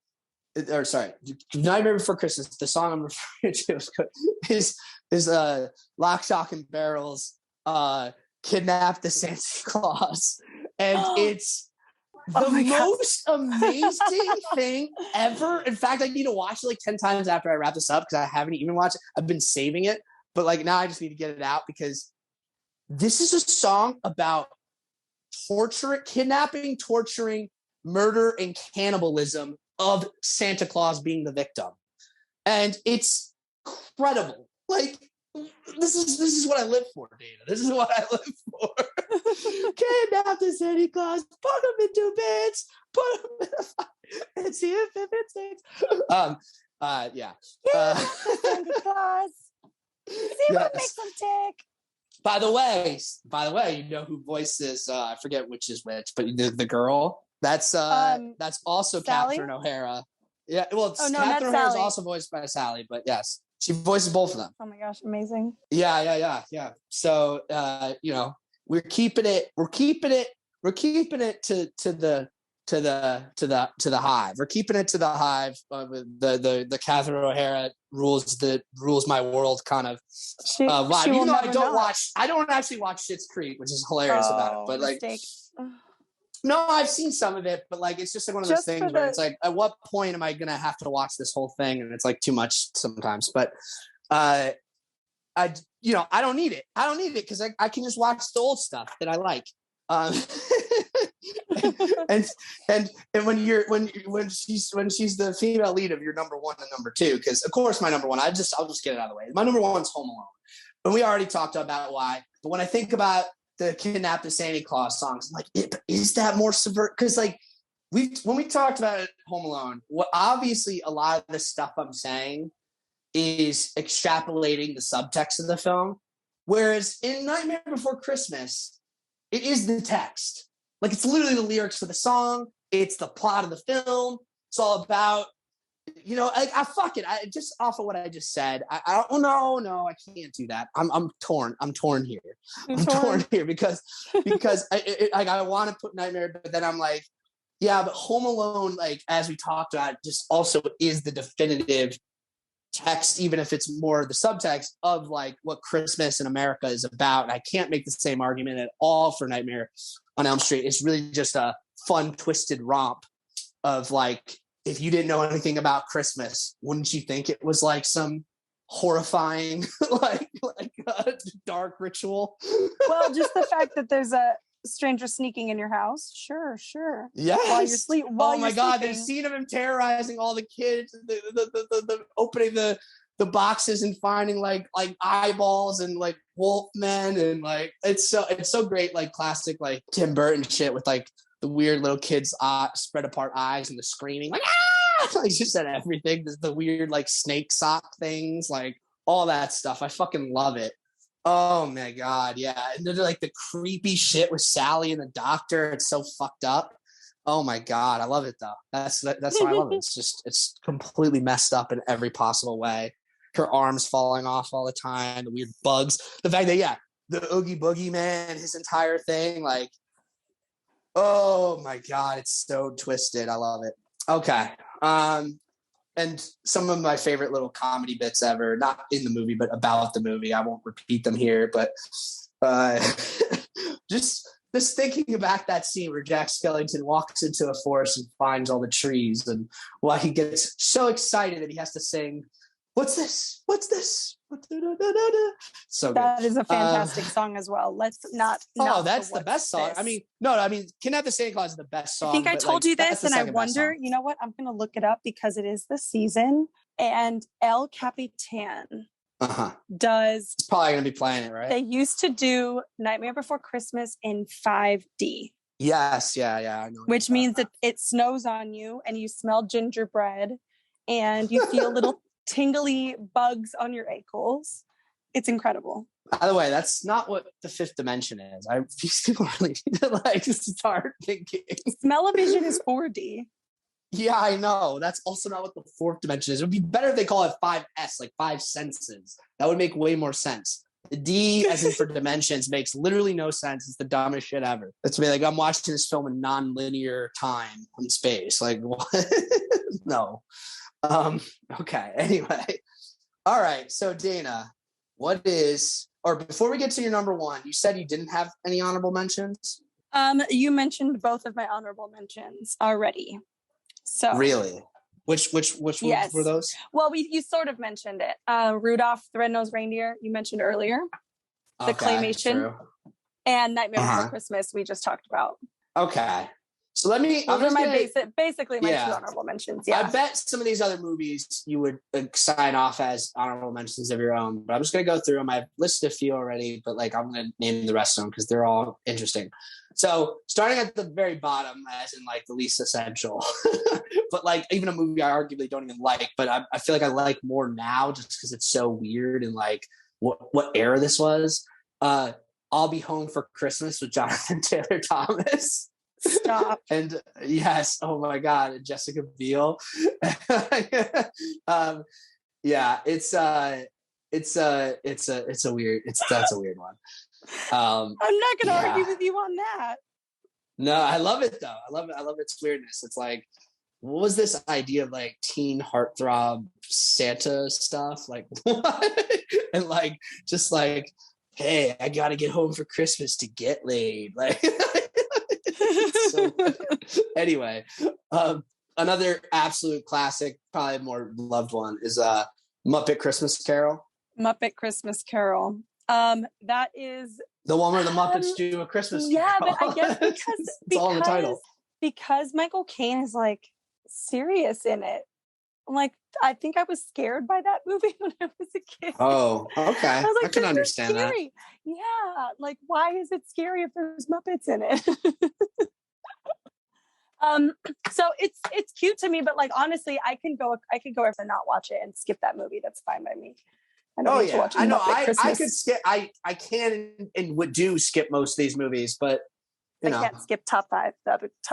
or sorry, Nightmare Before Christmas, the song I'm referring to is Lock, Shock, and Barrel's Kidnap the Santa Claus. And it's the most amazing thing ever. In fact, I need to watch it like 10 times after I wrap this up because I haven't even watched it. I've been saving it, but like now I just need to get it out because this is a song about kidnapping, torturing, murder, and cannibalism of Santa Claus being the victim. And it's incredible. Like, This is what I live for, Dana. This is what I live for. Kidnap the Santa Claus, put him into bits, put him in a fire, and see if it sings. Yeah. Santa Claus. See what makes him tick. By the way, you know who voices? I forget which is which, but the girl. That's also Sally? Catherine O'Hara. Yeah, well, not Catherine O'Hara is Sally. also voiced by Sally, but yes, she voices both of them. Oh my gosh, amazing. Yeah. So we're keeping it to the hive. We're keeping it to the hive. The Catherine O'Hara rules my world kind of vibe. Even though I don't actually watch Schitt's Creek, which is hilarious about it. But mistake. no, I've seen some of it, but like it's just like one of those things where it's like, at what point am I gonna have to watch this whole thing? And it's like too much sometimes. But I don't need it. I don't need it because I can just watch the old stuff that I like. And when she's the female lead of your number one and number two, because of course my number one, I'll just get it out of the way. My number one's Home Alone, and we already talked about why. But when I think about the Kidnap the Santa Claus songs, I'm like, is that more subvert? Because like when we talked about it, Home Alone, obviously a lot of the stuff I'm saying is extrapolating the subtext of the film, whereas in Nightmare Before Christmas, it is the text. Like it's literally the lyrics for the song. It's the plot of the film. It's all about, fuck it. I just off of what I just said. I don't know. No, I can't do that. I'm torn. I'm torn here. I'm torn here because I want to put Nightmare, but then I'm like, yeah, but Home Alone, like as we talked about, just also is the definitive text, even if it's more the subtext of like what Christmas in America is about. And I can't make the same argument at all for Nightmare on Elm Street. It's really just a fun, twisted romp of like, if you didn't know anything about Christmas, wouldn't you think it was like some horrifying, like dark ritual? Well, just the fact that there's a stranger sneaking in your house. Sure. Yes. While you're sleeping. Oh my God, the scene of him terrorizing all the kids, the opening the boxes and finding like eyeballs and like wolfmen, and like it's so great, like classic like Tim Burton shit with like the weird little kids spread apart eyes and the screaming like like just said everything. There's the weird like snake sock things, like all that stuff. I fucking love it. Oh my God, yeah. And then like the creepy shit with Sally and the doctor. It's so fucked up. Oh my God, I love it though. That's why I love it. It's completely messed up in every possible way. Her arms falling off all the time, the weird bugs. The fact that the Oogie Boogie Man, his entire thing, like, oh my God, it's so twisted. I love it. Okay. And some of my favorite little comedy bits ever, not in the movie, but about the movie. I won't repeat them here, but just thinking about that scene where Jack Skellington walks into a forest and finds all the trees, and why he gets so excited that he has to sing, "What's this? What's this?" So good. That is a fantastic song as well. Let's not. That's the best song. This. I mean, Kidnap the Santa Claus is the best song. I think I told you this, and I wonder. You know what? I'm going to look it up because it is the season, and El Capitan does. It's probably going to be playing it, right? They used to do Nightmare Before Christmas in 5D. Yes, yeah, I know. Which means that it snows on you, and you smell gingerbread, and you feel little tingly bugs on your ankles. It's incredible. By the way, that's not what the fifth dimension is. These people really need to like start thinking. Smell-o-vision is 4D. Yeah, I know. That's also not what the fourth dimension is. It would be better if they call it 5S, like 5 senses. That would make way more sense. The D, as in for dimensions, makes literally no sense. It's the dumbest shit ever. It's me like I'm watching this film in non-linear time and space. Like what? No. Okay. Anyway. All right. So Dana, before we get to your number one, you said you didn't have any honorable mentions? You mentioned both of my honorable mentions already. So really? Which yes. were those? Well, you sort of mentioned it. Rudolph the Red-Nosed Reindeer, you mentioned earlier. The claymation. True. And Nightmare Before Christmas, we just talked about. Okay. So let me. Those are my basically my Yeah. 2 honorable mentions. Yeah. I bet some of these other movies you would sign off as honorable mentions of your own, but I'm just going to go through them. I've listed a few already, but like I'm going to name the rest of them because they're all interesting. So starting at the very bottom, as in like the least essential, but like even a movie I arguably don't even like, but I feel like I like more now just because it's so weird and like what era this was. I'll Be Home for Christmas with Jonathan Taylor Thomas. Stop. And yes, oh my God, Jessica Biel. Yeah, that's a weird one. I'm not going to yeah. argue with you on that. No, I love it though. I love its weirdness. It's like, what was this idea of like teen heartthrob Santa stuff? Like what? And like just like, hey, I gotta get home for Christmas to get laid. Like so, anyway, another absolute classic, probably more loved one is Muppet Christmas Carol. Muppet Christmas Carol. That is the one where the Muppets do a Christmas Carol. Yeah, but I guess it's all in the title. Because Michael Caine is like serious in it. I'm like, I think I was scared by that movie when I was a kid. Oh, okay. I was like, I can understand that. Yeah, like why is it scary if there's Muppets in it? So it's cute to me, but like honestly, I can go if I not watch it and skip that movie. That's fine by me. I don't need to watch I know. Christmas. I could skip. I can and would do skip most of these movies, but you know, I can't skip top 5.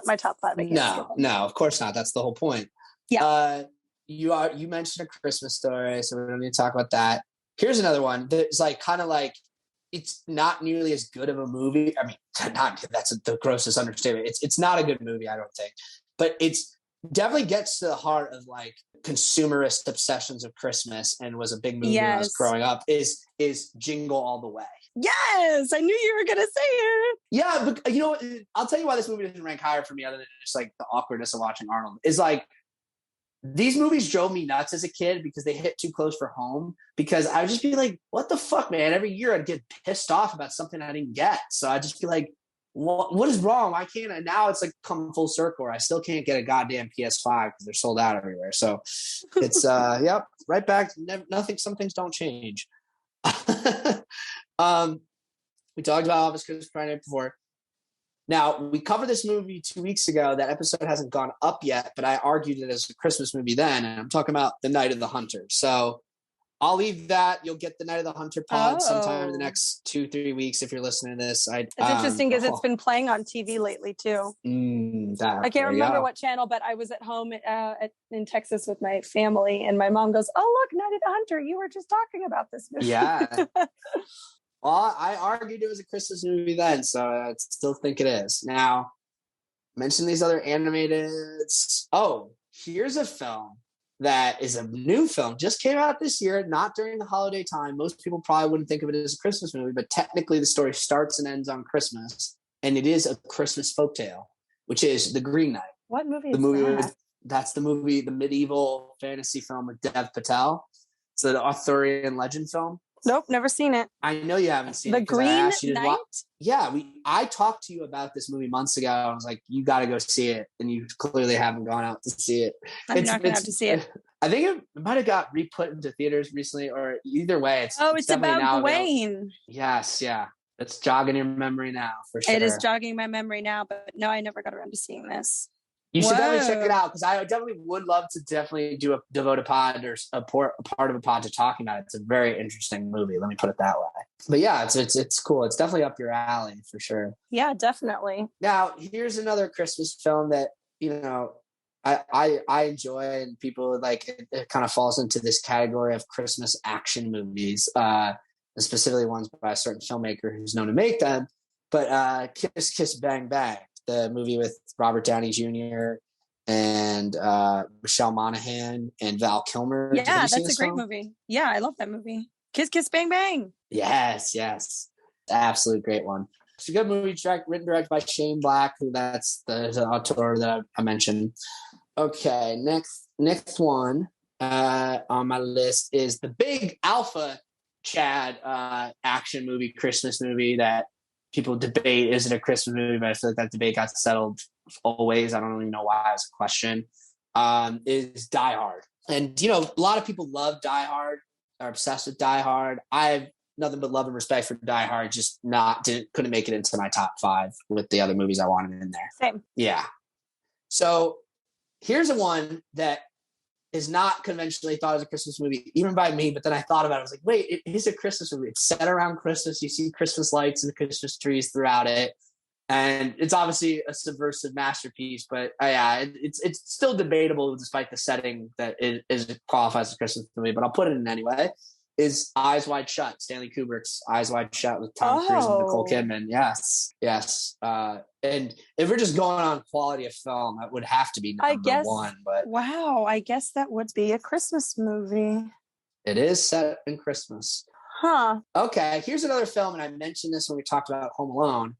My top 5. No, of course not. That's the whole point. Yeah. You mentioned A Christmas Story, so we don't need to talk about that. Here's another one that's like kind of like it's not nearly as good of a movie. I mean, that's the grossest understatement. It's not a good movie, I don't think, but it's definitely gets to the heart of like consumerist obsessions of Christmas and was a big movie when I was growing up. Is Jingle All the Way. Yes, I knew you were gonna say it. Yeah, but you know, I'll tell you why this movie doesn't rank higher for me, other than just like the awkwardness of watching Arnold. Is like these movies drove me nuts as a kid because they hit too close for home. Because I would just be like, "What the fuck, man?" Every year I'd get pissed off about something I didn't get. So I'd just be like, "What is wrong? Why can't I?" Now it's like come full circle. I still can't get a goddamn PS5 because they're sold out everywhere. So it's yep, right back. Nothing. Some things don't change. We talked about Elvis Christmas Friday before. Now, we covered this movie 2 weeks ago. That episode hasn't gone up yet, but I argued it as a Christmas movie then, and I'm talking about The Night of the Hunter. So I'll leave that. You'll get The Night of the Hunter pod sometime in the next 2-3 weeks if you're listening to this. It's interesting because it's been playing on TV lately, too. I can't remember what channel, but I was at home in Texas with my family, and my mom goes, "Oh, look, Night of the Hunter. You were just talking about this movie." Yeah. Well, I argued it was a Christmas movie then, so I still think it is. Now, mention these other animated. Oh, here's a film that is a new film. Just came out this year, not during the holiday time. Most people probably wouldn't think of it as a Christmas movie, but technically the story starts and ends on Christmas, and it is a Christmas folktale, which is The Green Knight. What movie is that? That's the movie, the medieval fantasy film with Dev Patel. It's an Arthurian legend film. Nope, never seen it. I know you haven't seen it. The Green Knight? I talked to you about this movie months ago. I was like, you got to go see it. And you clearly haven't gone out to see it. I'm not going to have to see it. I think it might have got re-put into theaters recently, or either way. It's about Gawain. Yes, yeah. It's jogging your memory now, for sure. It is jogging my memory now, but no, I never got around to seeing this. You should definitely check it out, because I definitely would love to devote a pod or a part of a pod to talking about it. It's a very interesting movie. Let me put it that way. But yeah, it's cool. It's definitely up your alley for sure. Yeah, definitely. Now, here's another Christmas film that, you know, I enjoy, and people like it kind of falls into this category of Christmas action movies, and specifically ones by a certain filmmaker who's known to make them. But Kiss Kiss Bang Bang, the movie with Robert Downey Jr. and Michelle Monaghan and Val Kilmer. Yeah, that's a great movie. Yeah, I love that movie. Kiss Kiss Bang Bang. Yes. Absolute great one. It's a good movie, written and directed by Shane Black, who that's the auteur that I mentioned. Okay, next one on my list is the big Alpha Chad action movie, Christmas movie that people debate, is it a Christmas movie? But I feel like that debate got settled always. I don't even know why it's a question. Is Die Hard. And, you know, a lot of people love Die Hard, are obsessed with Die Hard. I have nothing but love and respect for Die Hard, just couldn't make it into my top 5 with the other movies I wanted in there. Same. Yeah. So here's a one that is not conventionally thought as a Christmas movie, even by me, but then I thought about it. I was like, wait, it is a Christmas movie. It's set around Christmas. You see Christmas lights and Christmas trees throughout it. And it's obviously a subversive masterpiece, but it's still debatable despite the setting that it qualifies as a Christmas movie, but I'll put it in anyway. Is Eyes Wide Shut, Stanley Kubrick's Eyes Wide Shut with Tom Cruise and Nicole Kidman. Yes. And if we're just going on quality of film, that would have to be number one. But wow, I guess that would be a Christmas movie. It is set in Christmas. Huh. Okay, here's another film, and I mentioned this when we talked about Home Alone.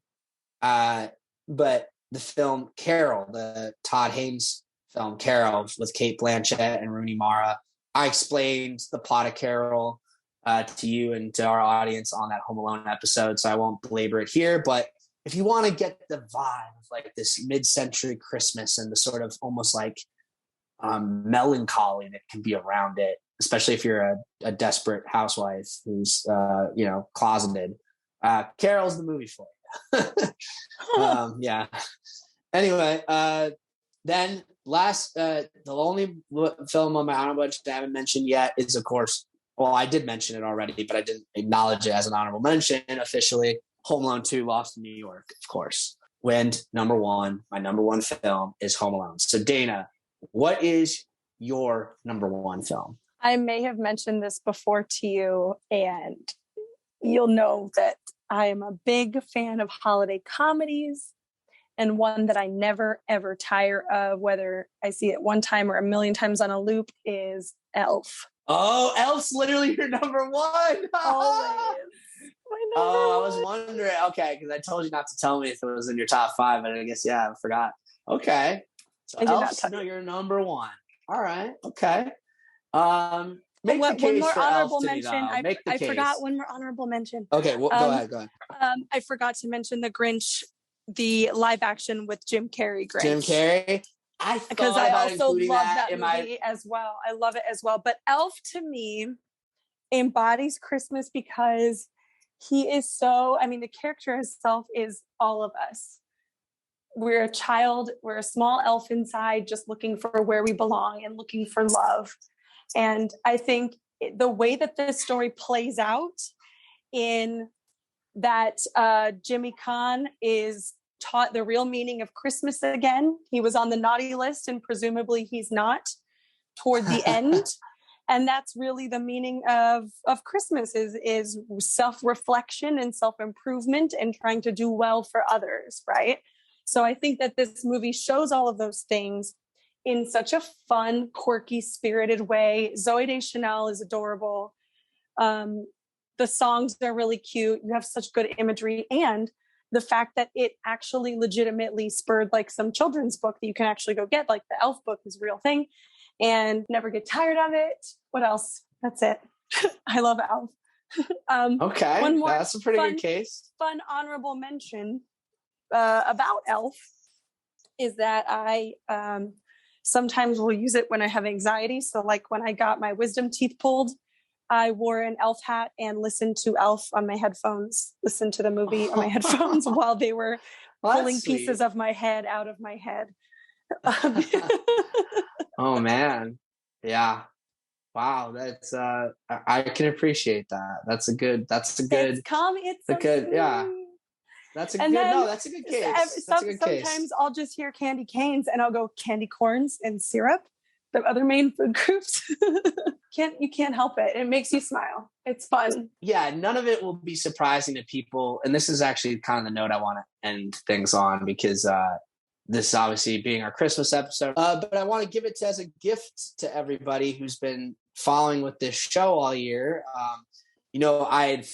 But the film Carol, the Todd Haynes film Carol with Cate Blanchett and Rooney Mara. I explained the plot of Carol to you and to our audience on that Home Alone episode, so I won't belabor it here. But if you want to get the vibe of like this mid-century Christmas and the sort of almost like melancholy that can be around it, especially if you're a desperate housewife who's closeted, Carol's the movie for you. Yeah. Anyway, then the only film on my honorable mention I haven't mentioned yet is, of course, well, I did mention it already, but I didn't acknowledge it as an honorable mention officially. Home Alone 2, Lost in New York, of course. My number one film is Home Alone. So Dana, what is your number one film? I may have mentioned this before to you, and you'll know that I am a big fan of holiday comedies, and one that I never, ever tire of, whether I see it one time or a million times on a loop, is Elf. Oh, Elf's literally your number one. Always. I was wondering. Okay, because I told you not to tell me if it was in your top 5, and I guess, I forgot. Okay. So Elf's your number one. All right. Okay. Make the case one more for honorable mention. I forgot one more honorable mention. Okay, go ahead. I forgot to mention The Grinch, the live action with Jim Carrey. Grinch. Jim Carrey. Because I also love that movie as well. I love it as well. But Elf to me embodies Christmas because he is the character himself is all of us. We're a child, we're a small elf inside, just looking for where we belong and looking for love. And I think the way that this story plays out in that Jimmy Kahn is taught the real meaning of Christmas again. He was on the naughty list and presumably he's not toward the end. And that's really the meaning of Christmas is self-reflection and self-improvement and trying to do well for others, right? So I think that this movie shows all of those things in such a fun, quirky, spirited way. Zooey Deschanel is adorable. The songs are really cute. You have such good imagery. And the fact that it actually legitimately spurred like some children's book that you can actually go get, like the Elf book is a real thing, and never get tired of it. What else? That's it. I love Elf. Okay, one more that's a pretty good case. Fun honorable mention about Elf is that I sometimes will use it when I have anxiety. So like when I got my wisdom teeth pulled, I wore an Elf hat and listened to Elf on my headphones, listened to the movie on my headphones while they were pulling pieces of my head out of my head. Oh man. Yeah. Wow. That's, I can appreciate that. That's a good, it's so good. Yeah. That's a good case. Sometimes I'll just hear candy canes and I'll go candy corns and syrup, the other main food groups. You can't help it. It makes you smile. It's fun. Yeah, none of it will be surprising to people. And this is actually kind of the note I want to end things on because this obviously being our Christmas episode. But I want to give it as a gift to everybody who's been following with this show all year. I've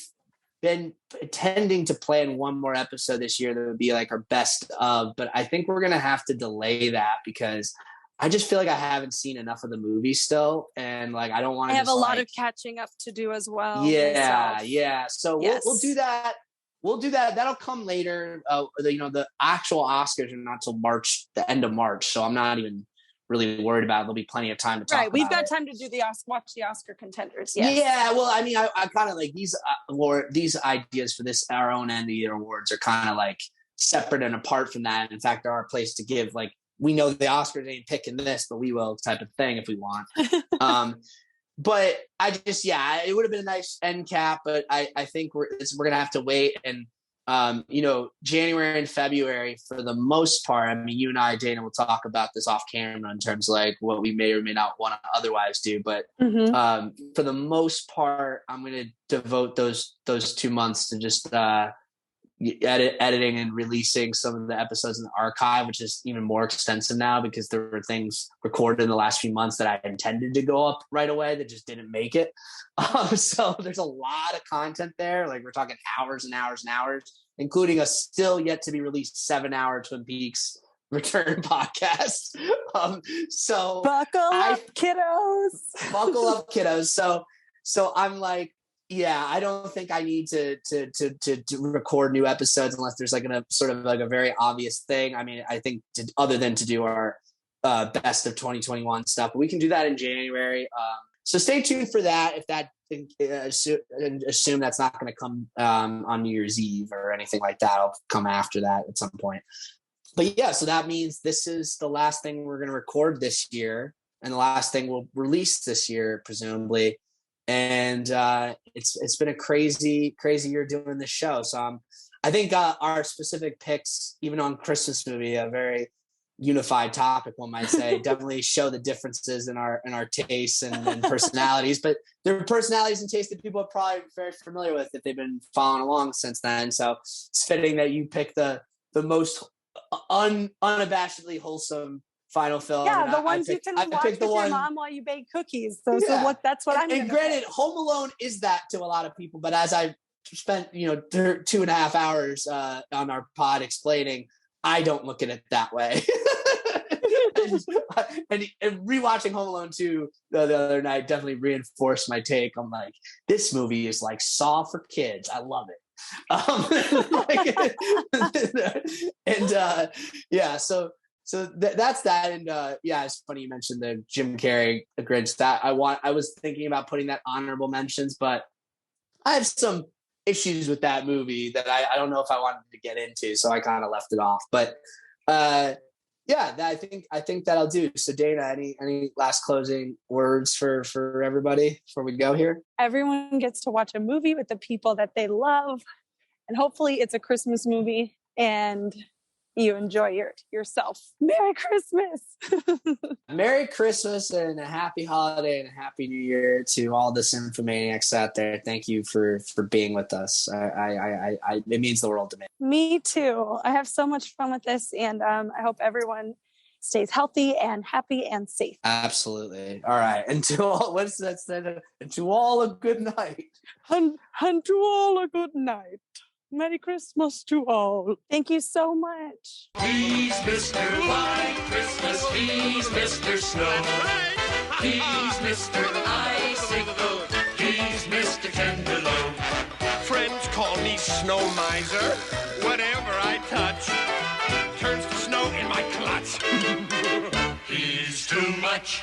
been intending to plan one more episode this year that would be like our best of, but I think we're going to have to delay that because I just feel like I haven't seen enough of the movie still. And like, I don't want to have a lot of catching up to do as well. Yeah. So yes. we'll do that we'll do that. That'll come later. The actual Oscars are not until March, the end of March. So I'm not even really worried about it. There'll be plenty of time to talk. Right, we've got it. time to do watch the Oscar contenders. Yes. Yeah, well, I mean, I kind of like these ideas for this our own end of year awards are kind of like separate and apart from that. In fact, there are a place to give like we know the Oscars ain't picking this, but we will type of thing if we want. But I just it would have been a nice end cap, but I think we're gonna have to wait and. January and February for the most part, I mean, you and I, Dana, will talk about this off camera in terms of like what we may or may not want to otherwise do. But for the most part, I'm going to devote those 2 months to just editing and releasing some of the episodes in the archive, which is even more extensive now because there were things recorded in the last few months that I intended to go up right away that just didn't make it. So there's a lot of content there. Like we're talking hours and hours and hours, including a still yet to be released 7-hour Twin Peaks return podcast. So buckle up, kiddos. Buckle up, kiddos. So I'm like, yeah, I don't think I need to record new episodes unless there's like a sort of like a very obvious thing. I mean, I think other than to do our best of 2021 stuff, but we can do that in January. So stay tuned for that. If that assume that's not going to come on New Year's Eve or anything like that, I'll come after that at some point. But yeah, so that means this is the last thing we're going to record this year and the last thing we'll release this year, presumably. And it's been a crazy year doing this show. So I think our specific picks, even on Christmas movie, a very unified topic, one might say, definitely show the differences in our tastes and personalities. But there are personalities and tastes that people are probably very familiar with if they've been following along since then. So it's fitting that you pick the most unabashedly wholesome final film. Yeah, the ones you can watch with your mom while you bake cookies. So that's what I'm and granted, Home Alone is that to a lot of people, but as I spent 2.5 hours on our pod explaining, I don't look at it that way. and rewatching Home Alone 2 the other night definitely reinforced my take. I'm like, this movie is like Saw for kids. I love it. So that's that. And it's funny you mentioned the Jim Carrey Grinch. That I was thinking about putting that honorable mentions, but I have some issues with that movie that I don't know if I wanted to get into, so I kind of left it off. But I think that'll do. So Dana, any last closing words for everybody before we go here? Everyone gets to watch a movie with the people that they love, and hopefully it's a Christmas movie and you enjoy yourself. Merry Christmas. Merry Christmas and a happy holiday and a happy new year to all the Cinphomaniacs out there. Thank you for being with us. It means the world to me. Me too. I have so much fun with this, and I hope everyone stays healthy and happy and safe. Absolutely. All right. And to all, what's that said? And to all a good night. And to all a good night. Merry Christmas to all. Thank you so much. He's Mr. White Christmas. He's Mr. Snow. He's Mr. Icicle. He's Mr. Tenderloin. Friends call me Snow Miser. Whatever I touch turns to snow in my clutch. He's too much.